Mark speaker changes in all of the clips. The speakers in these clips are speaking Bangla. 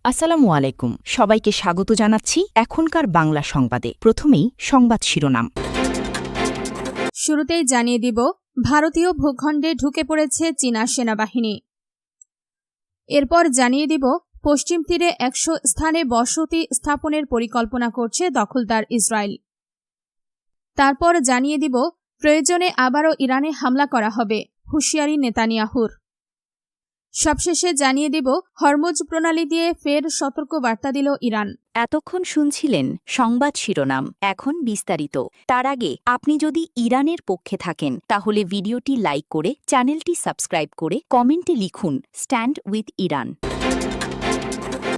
Speaker 1: আসসালামু আলাইকুম, সবাইকে স্বাগত জানাচ্ছি এখনকার বাংলা সংবাদে। প্রথমেই সংবাদ শিরোনাম।
Speaker 2: শুরুতেই জানিয়ে দিব, ভারতীয় ভূখণ্ডে ঢুকে পড়েছে চীনা সেনাবাহিনী। এরপর জানিয়ে দিব, পশ্চিম তীরে ১০০ স্থানে বসতি স্থাপনের পরিকল্পনা করছে দখলদার ইসরায়েল। তারপর জানিয়ে দিব, প্রয়োজনে আবারও ইরানে হামলা করা হবে, হুঁশিয়ারি নেতানিয়াহুর। সবশেষে জানিয়ে দিব, হরমুজ প্রণালী দিয়ে ফের সতর্ক বার্তা দিল ইরান।
Speaker 1: এতক্ষণ শুনছিলেন সংবাদ শিরোনাম, এখন বিস্তারিত। তার আগে আপনি যদি ইরানের পক্ষে থাকেন তাহলে ভিডিওটি লাইক করে চ্যানেলটি সাবস্ক্রাইব করে কমেন্টে লিখুন স্ট্যান্ড উইথ ইরান।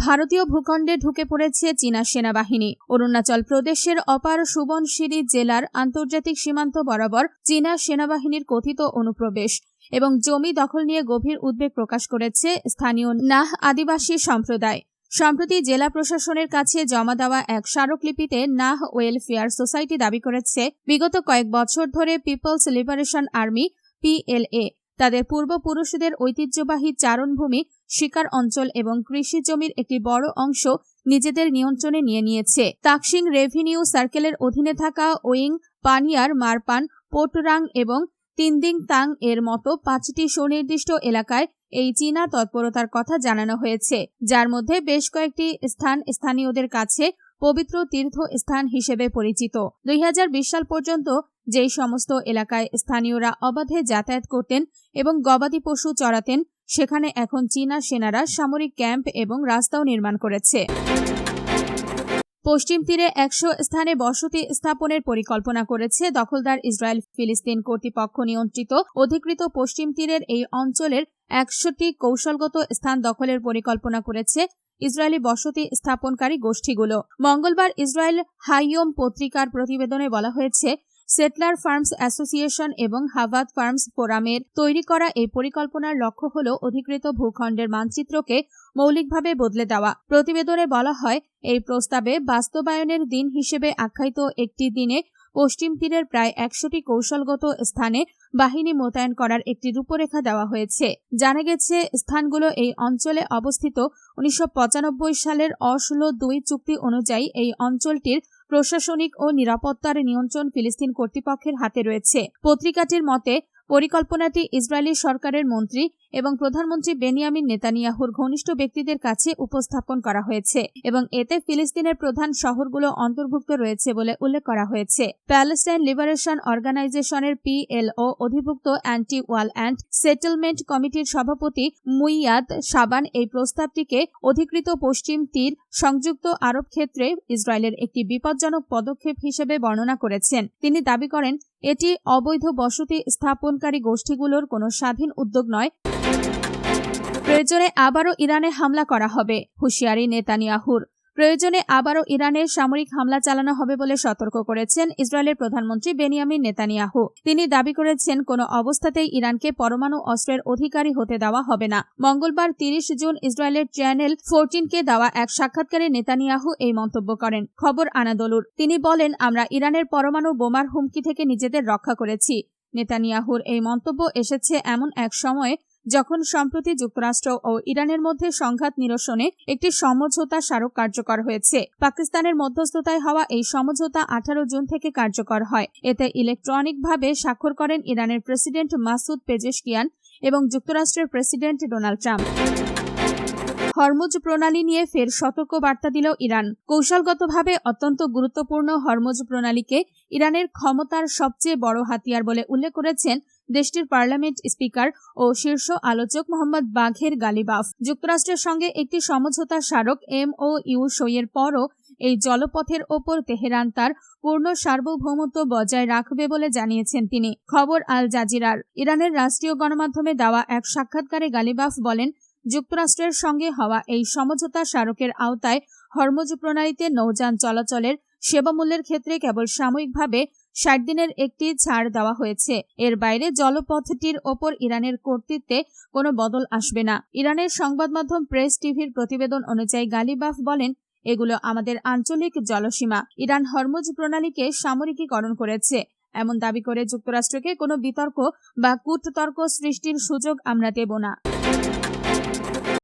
Speaker 2: ভারতীয় ভূখণ্ডে ঢুকে পড়েছে চীনা সেনাবাহিনী। অরুণাচল প্রদেশের অপার সুবনশিরি জেলার আন্তর্জাতিক সীমান্ত বরাবর চীনা সেনাবাহিনীর কথিত অনুপ্রবেশ এবং জমি দখল নিয়ে গভীর উদ্বেগ প্রকাশ করেছে স্থানীয় নাহ আদিবাসী সম্প্রদায়। সম্প্রতি জেলা প্রশাসনের কাছে জমা দেওয়া এক স্মারকলিপিতে নাহ ওয়েলফেয়ার সোসাইটি দাবি করেছে, বিগত কয়েক বছর ধরে পিপলস লিবারেশন আর্মি PLA তাদের পূর্বপুরুষদের ঐতিহ্যবাহী চারণভূমি, শিকার অঞ্চল এবং কৃষি জমির একটি বড় অংশ নিজেদের নিয়ন্ত্রণে নিয়ে নিয়েছে। তাকসিং রেভিনিউ সার্কেলের অধীনে থাকা ওয়িং, পানিয়ার, মারপান, পোটরাং এবং তিনদিং তাং এর মতো 5টি সুনির্দিষ্ট এলাকায় এই চীনা তৎপরতার কথা জানানো হয়েছে, যার মধ্যে বেশ কয়েকটি স্থান স্থানীয়দের কাছে পবিত্র তীর্থস্থান হিসেবে পরিচিত। 2020 সাল পর্যন্ত যেই সমস্ত এলাকায় স্থানীয়রা অবাধে যাতায়াত করতেন এবং গবাদি পশু চড়াতেন, সেখানে এখন চীনা সেনারা সামরিক ক্যাম্প এবং রাস্তাও নির্মাণ করেছে। পশ্চিম তীরে ১০০ স্থানে বসতি স্থাপনের পরিকল্পনা করেছে দখলদার ইসরায়েল। ফিলিস্তিন কর্তৃপক্ষ নিয়ন্ত্রিত অধিকৃত পশ্চিম তীরের এই অঞ্চলের ১০০টি কৌশলগত স্থান দখলের পরিকল্পনা করেছে ইসরায়েলি বসতি স্থাপনকারী গোষ্ঠীগুলো। মঙ্গলবার ইসরায়েল হাইয়ম পত্রিকার প্রতিবেদনে বলা হয়েছে, সেটলার ফার্মস অ্যাসোসিয়েশন এবং হাভাদ ফার্মস ফোরামের তৈরি করা এই পরিকল্পনার লক্ষ্য হল অধিকৃত ভূখণ্ডের মানচিত্রকে মৌলিকভাবে বদলে দেওয়া। প্রতিবেদনে বলা হয়, এই প্রস্তাবে বাস্তবায়নের দিন হিসেবে আখ্যায়িত একটি দিনে পশ্চিম তীরের প্রায় ১০০টি কৌশলগত স্থানে বাহিনী মোতায়েন করার একটি রূপরেখা দেওয়া হয়েছে। জানা গেছে, স্থানগুলো এই অঞ্চলে অবস্থিত। ১৯৯৫ সালের অসলো ২ চুক্তি অনুযায়ী এই অঞ্চলটির প্রশাসনিক ও নিরাপত্তার নিয়ন্ত্রণ ফিলিস্তিন কর্তৃপক্ষের হাতে রয়েছে। পত্রিকাটির মতে, পরিকল্পনাটি ইসরায়েলি সরকারের মন্ত্রী এবং প্রধানমন্ত্রী বেনিয়ামিন নেতানিয়াহুর ঘনিষ্ঠ ব্যক্তিদের কাছে উপস্থাপন করা হয়েছে এবং এতে ফিলিস্তিনের প্রধান শহরগুলো অন্তর্ভুক্ত রয়েছে বলে উল্লেখ করা হয়েছে। প্যালেস্টাইন লিবারেশন অর্গানাইজেশনের PLO অধিভুক্ত অ্যান্টি ওয়াল অ্যান্ড সেটেলমেন্ট কমিটির সভাপতি মুইয়াদ শাবান এই প্রস্তাবটিকে অধিকৃত পশ্চিম তীর সংযুক্ত আরব ক্ষেত্রে ইসরায়েলের একটি বিপজ্জনক পদক্ষেপ হিসেবে বর্ণনা করেছেন। তিনি দাবি করেন, এটি অবৈধ বসতি স্থাপনকারী গোষ্ঠীগুলোর কোনো স্বাধীন উদ্যোগ নয়। প্রয়োজনে আবারও ইরানে হামলা করা হবে, হুঁশিয়ারি নেতানিয়াহুর। প্রয়োজনে আবারও ইরানে সামরিক হামলা চালানো হবে বলে সতর্ক করেছেন ইসরায়েলের প্রধানমন্ত্রী বেনিয়ামিন নেতানিয়াহু। তিনি দাবি করেছেন, কোনো অবস্থাতেই ইরানকে পরমাণু অস্ত্রের অধিকারী হতে দেওয়া হবে না। মঙ্গলবার 30 জুন ইসরায়েলের চ্যানেল 14কে দেওয়া এক সাক্ষাৎকারে নেতানিয়াহু এই মন্তব্য করেন। খবর আনাদোলুর। তিনি বলেন, আমরা ইরানের পরমাণু বোমার হুমকি থেকে নিজেদের রক্ষা করেছি। নেতানিয়াহুর এই মন্তব্য এসেছে এমন এক সময়ে যখন সম্প্রতি যুক্তরাষ্ট্র ও ইরানের মধ্যে সংঘাত নিরসনে একটি সমঝোতা স্মারক কার্যকর হয়েছে। পাকিস্তানের মধ্যস্থতায় হওয়া এই সমঝোতা 18 জুন থেকে কার্যকর হয়। এতে ইলেকট্রনিকভাবে স্বাক্ষর করেন ইরানের প্রেসিডেন্ট মাসুদ পেজেশকিয়ান এবং যুক্তরাষ্ট্রের প্রেসিডেন্ট ডোনাল্ড ট্রাম্প। হরমুজ প্রণালী নিয়ে ফের সতর্ক বার্তা দিল ইরান। কৌশলগতভাবে অত্যন্ত গুরুত্বপূর্ণ হরমুজ প্রণালীকে ইরানের ক্ষমতার সবচেয়ে বড় হাতিয়ার বলে উল্লেখ করেছেন দেশটির পার্লামেন্ট স্পিকার ও শীর্ষ আলোচক মোহাম্মদ বাঘের গালিবাফ। যুক্তরাষ্ট্রের সঙ্গে একটি সমঝোতা স্মারক MOU সইয়ের পরও এই জলপথের ওপর তেহরান তার পূর্ণ সার্বভৌমত্ব বজায় রাখবে বলে জানিয়েছেন তিনি। খবর আল জাজিরার। ইরানের রাষ্ট্রীয় গণমাধ্যমে দেওয়া এক সাক্ষাৎকারে গালিবাফ বলেন, যুক্তরাষ্ট্রের সঙ্গে হওয়া এই সমঝোতা স্মারকের আওতায় হরমুজ প্রণালীতে নৌযান চলাচলের সেবামূল্যের ক্ষেত্রে কেবল সাময়িকভাবে 60 দিনের একটি ছাড় দেওয়া হয়েছে। এর বাইরে জলপথটির ওপর ইরানের কর্তৃত্বে কোনো বদল আসবে না। ইরানের সংবাদ মাধ্যম প্রেস টিভির প্রতিবেদন অনুযায়ী গালিবাফ বলেন, এগুলো আমাদের আঞ্চলিক জলসীমা। ইরান হরমুজ প্রণালীকে সামরিকীকরণ করেছে এমন দাবি করে যুক্তরাষ্ট্রকে কোনো বিতর্ক বা কূটতর্ক সৃষ্টির সুযোগ আমরা দেব না।